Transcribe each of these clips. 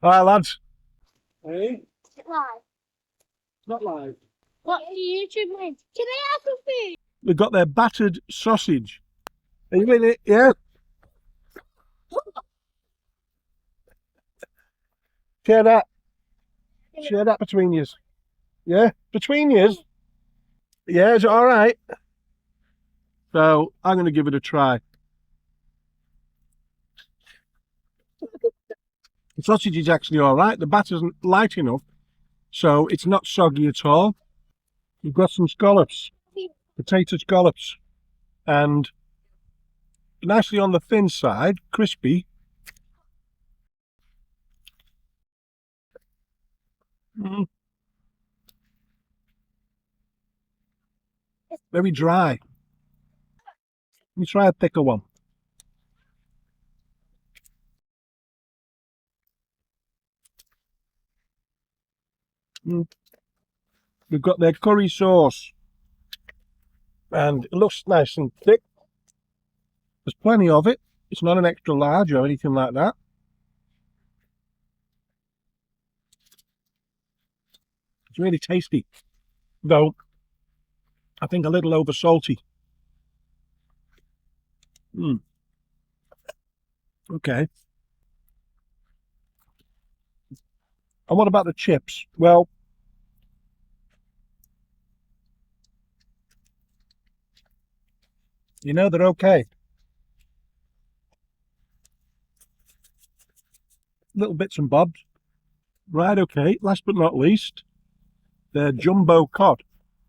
All right, lads. Hey, Live. not live. What do YouTube mean? Can I have some food? We've got their battered sausage. Are you in it? Yeah. Share that. Share that between yous. Yeah, between yous. Yeah, is it all right? So I'm going to give it a try. The sausage is actually all right. The batter's light enough, so it's not soggy at all. We've got some scallops, potato scallops, and nicely on the thin side, crispy. Mm. Very dry. Let me try a thicker one. Mm. We've got their curry sauce, and it looks nice and thick. There's plenty of it. It's not an extra large or anything like that. It's really tasty, though I think a little over salty. Okay. And what about the chips? Well, you know, they're okay. Little bits and bobs. Right, okay. Last but not least, their jumbo cod.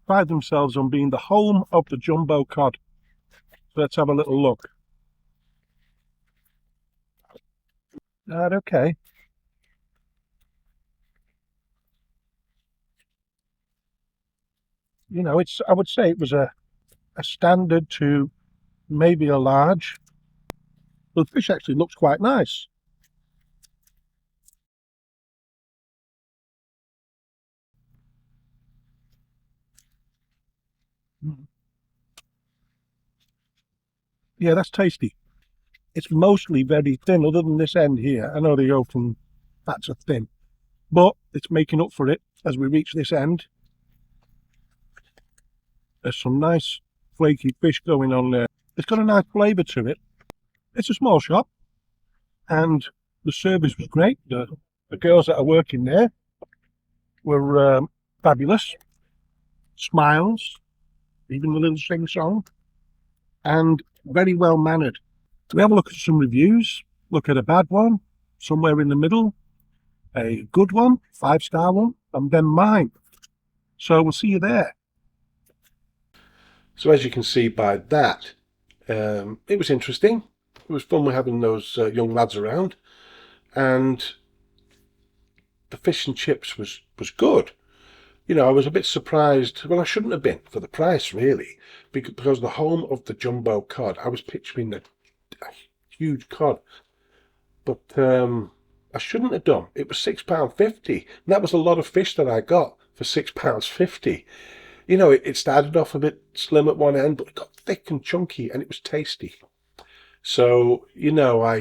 Pride themselves on being the home of the jumbo cod. So let's have a little look. Right, okay. You know, I would say it was a standard to maybe a large. But the fish actually looks quite nice. Yeah, that's tasty. It's mostly very thin, other than this end here. I know the open fats are thin, but it's making up for it as we reach this end. There's some nice flaky fish going on there. It's got a nice flavour to it. It's a small shop, and the service was great. The girls that are working there were fabulous. Smiles, even the little sing-song, and very well mannered. We have a look at some reviews, look at a bad one, somewhere in the middle, a good one, 5-star one, and then mine. So we'll see you there. So as you can see by that, it was interesting. It was fun with having those young lads around, and the fish and chips was good. You know, I was a bit surprised. Well, I shouldn't have been for the price, really, because the home of the jumbo cod. I was picturing a huge cod, but I shouldn't have done. It was £6.50, and that was a lot of fish that I got for £6.50. You know, it started off a bit slim at one end, but it got thick and chunky, and it was tasty. So, you know, I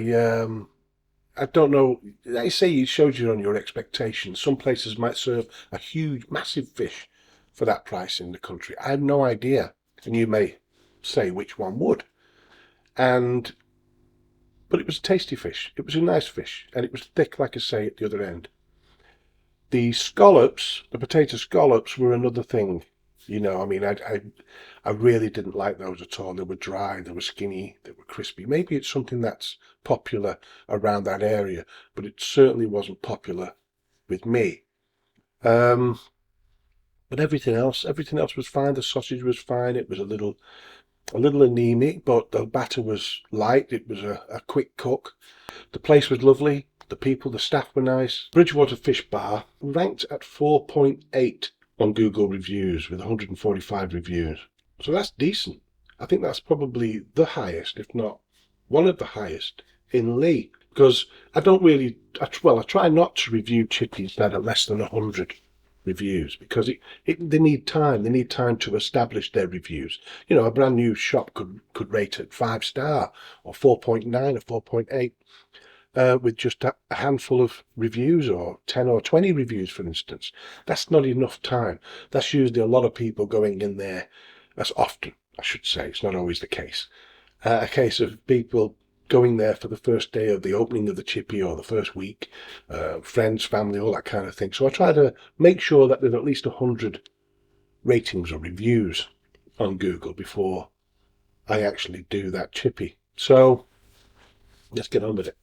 don't know. They say it shows you on your expectations. Some places might serve a huge, massive fish for that price in the country. I have no idea, and you may say which one would. But it was a tasty fish. It was a nice fish, and it was thick, like I say, at the other end. The scallops, the potato scallops, were another thing. You know, I mean, I really didn't like those at all. They were dry, they were skinny, they were crispy. Maybe it's something that's popular around that area, but it certainly wasn't popular with me. But everything else was fine. The sausage was fine. It was a little anemic, but the batter was light. It was a quick cook. The place was lovely. The people, the staff were nice. Bridgewater Fish Bar ranked at 4.8 on Google reviews with 145 reviews. So that's decent. I think that's probably the highest, if not one of the highest in Leigh. Because I don't really, I try not to review chippies that are less than 100 reviews, because they need time. They need time to establish their reviews. You know, a brand new shop could rate at 5-star or 4.9 or 4.8. with just a handful of reviews, or 10 or 20 reviews, for instance. That's not enough time. That's usually a lot of people going in there. That's often, I should say. It's not always the case. A case of people going there for the first day of the opening of the Chippy, or the first week, friends, family, all that kind of thing. So I try to make sure that there's at least 100 ratings or reviews on Google before I actually do that Chippy. So let's get on with it.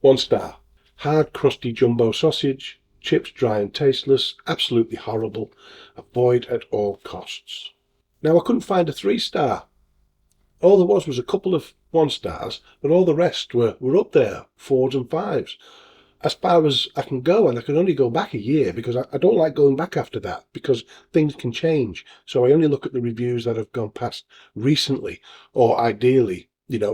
1 star. Hard, crusty jumbo sausage. Chips dry and tasteless. Absolutely horrible. Avoid at all costs. Now, I couldn't find a 3-star. All there was a couple of 1 stars, but all the rest were up there, 4s and 5s. As far as I can go, and I can only go back a year, because I don't like going back after that, because things can change. So I only look at the reviews that have gone past recently, or ideally,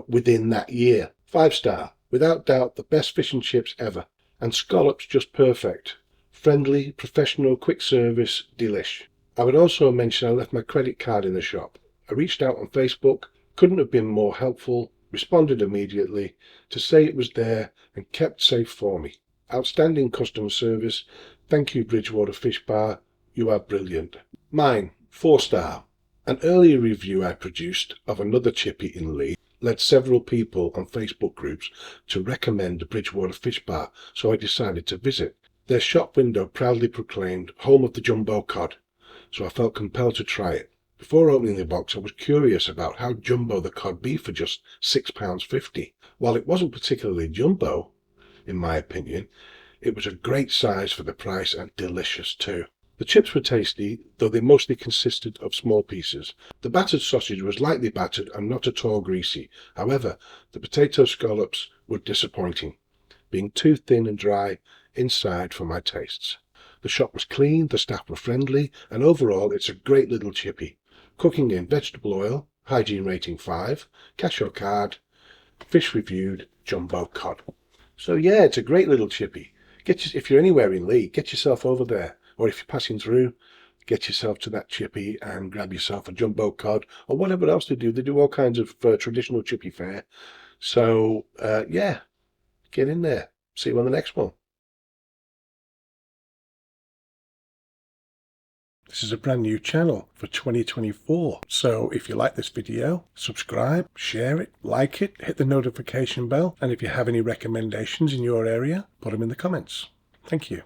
within that year. 5-star, without doubt the best fish and chips ever. And scallops just perfect. Friendly, professional, quick service, delish. I would also mention I left my credit card in the shop. I reached out on Facebook, couldn't have been more helpful, responded immediately to say it was there and kept safe for me. Outstanding customer service. Thank you, Bridgewater Fish Bar. You are brilliant. Mine, 4-star. An earlier review I produced of another Chippy in Leigh led several people on Facebook groups to recommend Bridgewater Fish Bar, so I decided to visit. Their shop window proudly proclaimed home of the jumbo cod, so I felt compelled to try it. Before opening the box, I was curious about how jumbo the cod be for just £6.50. While it wasn't particularly jumbo, in my opinion, it was a great size for the price and delicious too. The chips were tasty, though they mostly consisted of small pieces. The battered sausage was lightly battered and not at all greasy. However, the potato scallops were disappointing, being too thin and dry inside for my tastes. The shop was clean, the staff were friendly, and overall it's a great little Chippy. Cooking in vegetable oil, hygiene rating 5, cash or card, fish reviewed, jumbo cod. So yeah, it's a great little Chippy. If you're anywhere in Leigh, get yourself over there. Or if you're passing through, get yourself to that Chippy and grab yourself a jumbo cod, or whatever else they do. They do all kinds of traditional Chippy fare. So yeah, get in there. See you on the next one. This is a brand new channel for 2024. So if you like this video, subscribe, share it, like it, hit the notification bell. And if you have any recommendations in your area, put them in the comments. Thank you.